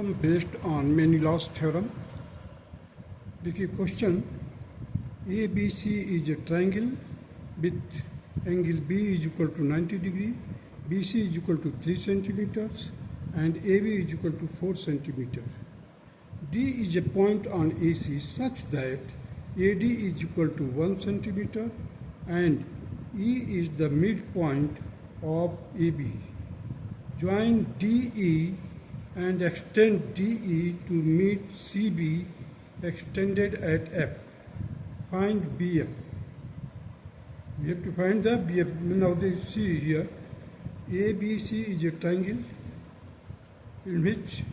Based on Menelaus theorem. देखिए question ABC is a triangle with angle B is equal to 90 degree, BC is equal to 3 centimeters and AB is equal to 4 centimeters. D is a point on AC such that AD is equal to 1 centimeter and E is the midpoint of AB. Join DE and extend DE to meet CB extended at F. Find BF. We have to find the BF. Now they see here, ABC is a triangle in which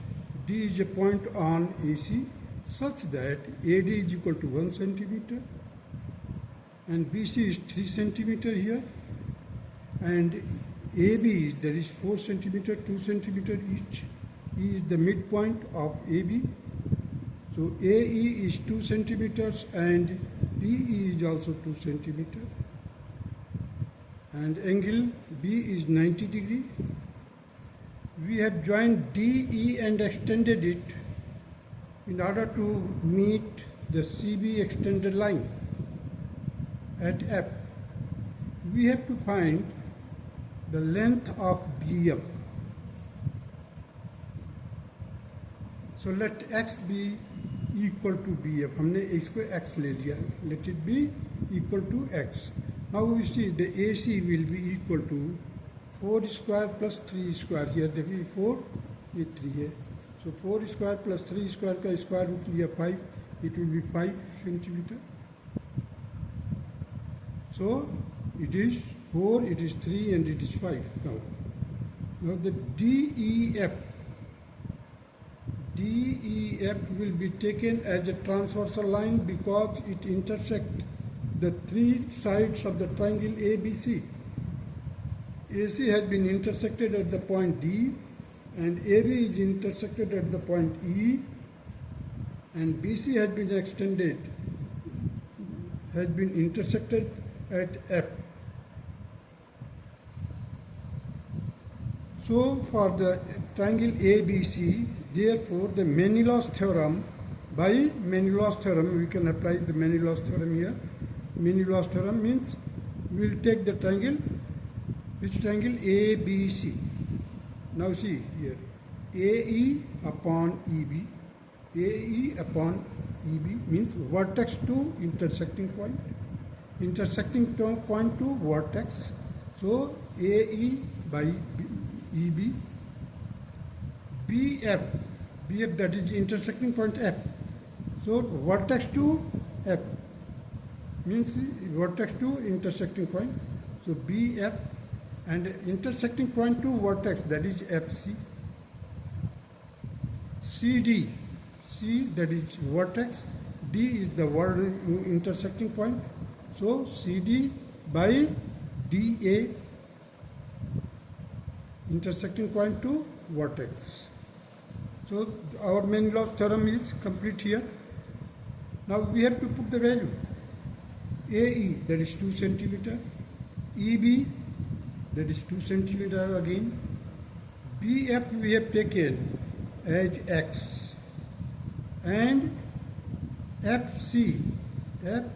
D is a point on AC such that AD is equal to 1 centimeter and BC is 3 centimeter here and AB, that is 4 centimeter, 2 centimeter each. E is the midpoint of AB. So AE is 2 centimeters and BE is also 2 centimeters. And angle B is 90 degree. We have joined DE and extended it in order to meet the CB extended line at F. We have to find the length of BF. So let x be equal to BF. हमने इसको x ले लिया. Let it be equal to x. Now we see the AC will be equal to 4 square plus 3 square. Here देखिए 4, ये 3 है. So 4 square plus 3 square का square root लिया 5. It will be 5 centimeter. So it is 4, it is 3 and it is 5 now. Now the DEF will be taken as a transversal line because it intersects the three sides of the triangle ABC. AC has been intersected at the point D and AB is intersected at the point E and BC has been intersected at F. So for the triangle ABC, therefore the Menelaus theorem, by Menelaus theorem we can apply the Menelaus theorem here. Menelaus theorem means we will take the triangle, which triangle? ABC. Now see here, AE upon EB. AE upon EB means vertex to intersecting point. Intersecting point to vertex. So AE by EB. BF that is intersecting point F. So vertex to F means vertex to intersecting point. So BF and intersecting point to vertex, that is FC. CD, C that is vertex, D is the intersecting point. So CD by DA, intersecting point to vertex. So our Menelaus theorem is complete here. Now we have to put the value. AE, that is 2 centimeter. EB, that is 2 centimeter again. BF we have taken as x. And FC, that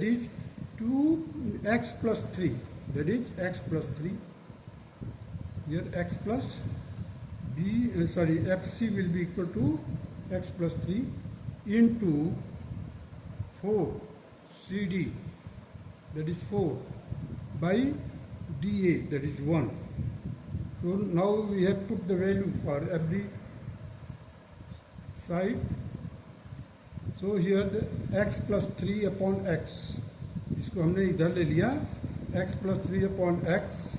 is 2x plus 3. That is x plus 3. Here x plus FC will be equal to x plus 3 into 4 CD, that is 4, by DA, that is 1. So now we have put the value for every side. So here the x plus 3 upon x, इसको हमने इधर ले लिया, x plus 3 upon x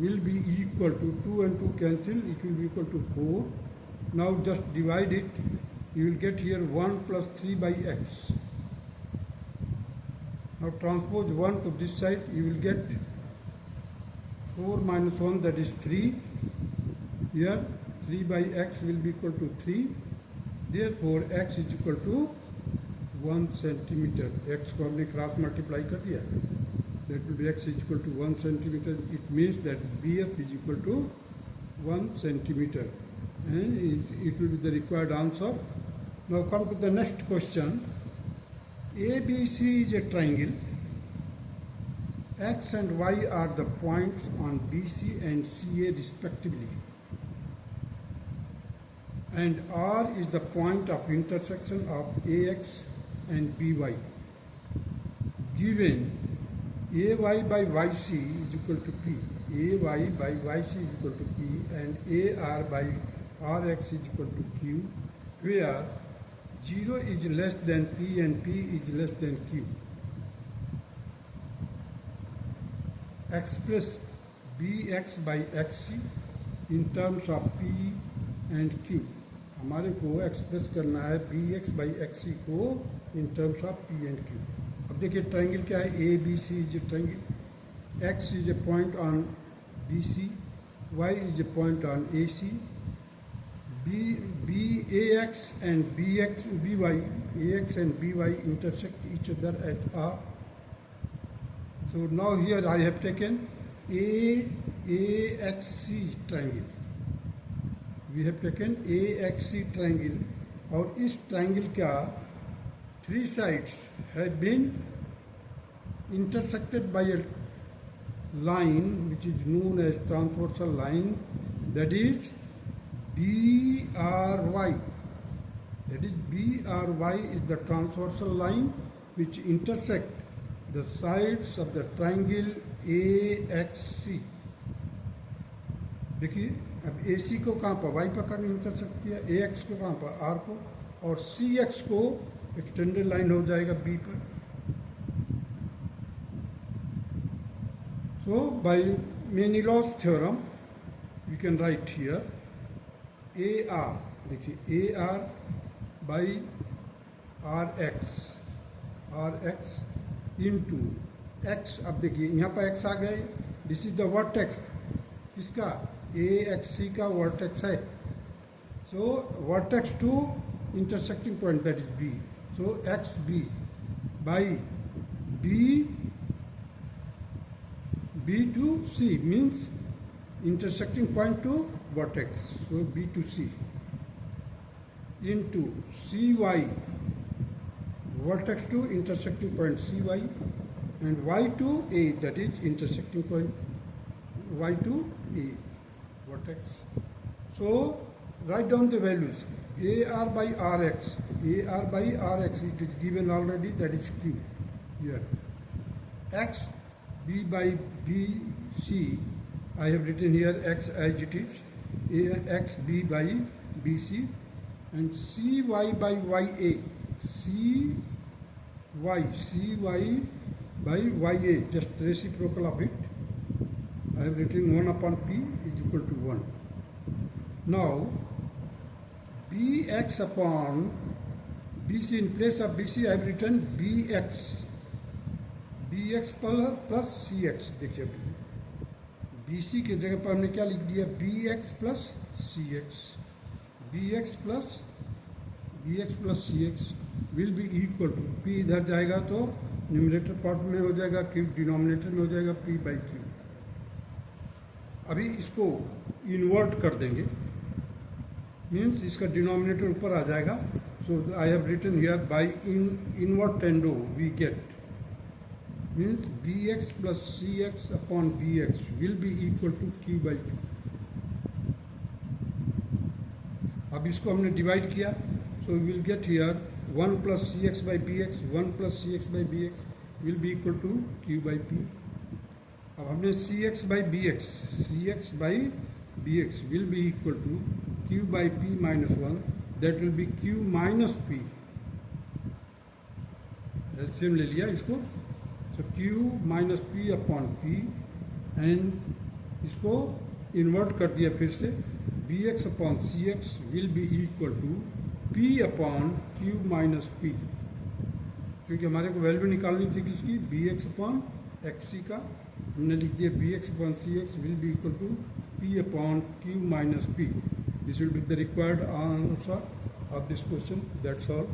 will be equal to 2 and 2 cancel, it will be equal to 4. Now just divide it, you will get here 1 plus 3 by x. Now transpose 1 to this side, you will get 4 minus 1, that is 3. Here 3 by x will be equal to 3. Therefore x is equal to 1 centimeter. X को हमने cross multiply कर दिया. That will be x is equal to 1 centimeter. It means that BF is equal to 1 centimeter. and it will be the required answer. Now come to the next question. ABC is a triangle. X and Y are the points on BC and CA respectively, and R is the point of intersection of AX and BY. Given AY by YC is equal to P, AY by YC is equal to P, and AR by RX is equal to Q, where 0 is less than P and P is less than Q. Express BX by XC in terms of P and Q. हमारे को express करना है BX by XC को in terms of P and Q. अब देखिए triangle क्या है, ABC is a triangle, X is a point on BC, Y is a point on AC, AX and BY intersect each other at R. So now here I have taken AXC triangle. We have taken AXC triangle, और इस triangle का 3 sides have been intersected by a line which is known as transversal line, that is BRY. That is BRY is the transversal line which intersect the sides of the triangle AXC. देखिए अब AC को कहाँ पर Y पर intersect किया, AX को कहाँ पर R को, और CX को एक्सटेंडेड लाइन हो जाएगा B पर. So by Menelaus theorem we can write here AR, देखिए AR by RX into X. अब देखिए यहाँ पर X आ गए, दिस इज द वर्टेक्स, इसका AXC का वर्टेक्स है. So vertex to intersecting point that is B. सो XB by B to C means intersecting point to vertex. So B to C into CY, vertex to intersecting point CY, and Y to A, that is intersecting point Y to A, vertex. So write down the values. AR by RX, it is given already, that is Q here. X B by BC, I have written here X as it is, X B by BC, and CY by YA, CY by YA, just reciprocal of it. I have written 1 upon P is equal to 1. Now BX upon BC, in place of BC I have written BX plus CX. देखिए अभी BC के जगह पर हमने क्या लिख दिया, BX plus CX. BX plus CX will be equal to P, इधर जाएगा तो न्यूमरेटर पार्ट में हो जाएगा, Q डिनोमिनेटर में हो जाएगा, P by Q. अभी इसको इन्वर्ट कर देंगे, मीन्स इसका डिनोमिनेटर ऊपर आ जाएगा. So I have written here by invert टेंडो we get, means BX plus CX upon BX will be equal to Q by 2. अब इसको हमने डिवाइड किया, so we will get here 1 plus CX by BX, 1 plus CX by BX will be equal to Q by P. अब हमने CX by BX will be equal to Q by P minus 1, that will be Q minus P. LCM ले लिया इसको, so Q minus P upon P, and इसको invert कर दिया फिर से, BX upon CX will be equal to P upon Q minus P, क्योंकि हमारे को वैल्यू निकालनी थी किसकी, BX upon XC का. हमने लिख दिया BX upon CX will be equal to P upon Q minus P. This will be the required answer of this question. That's all.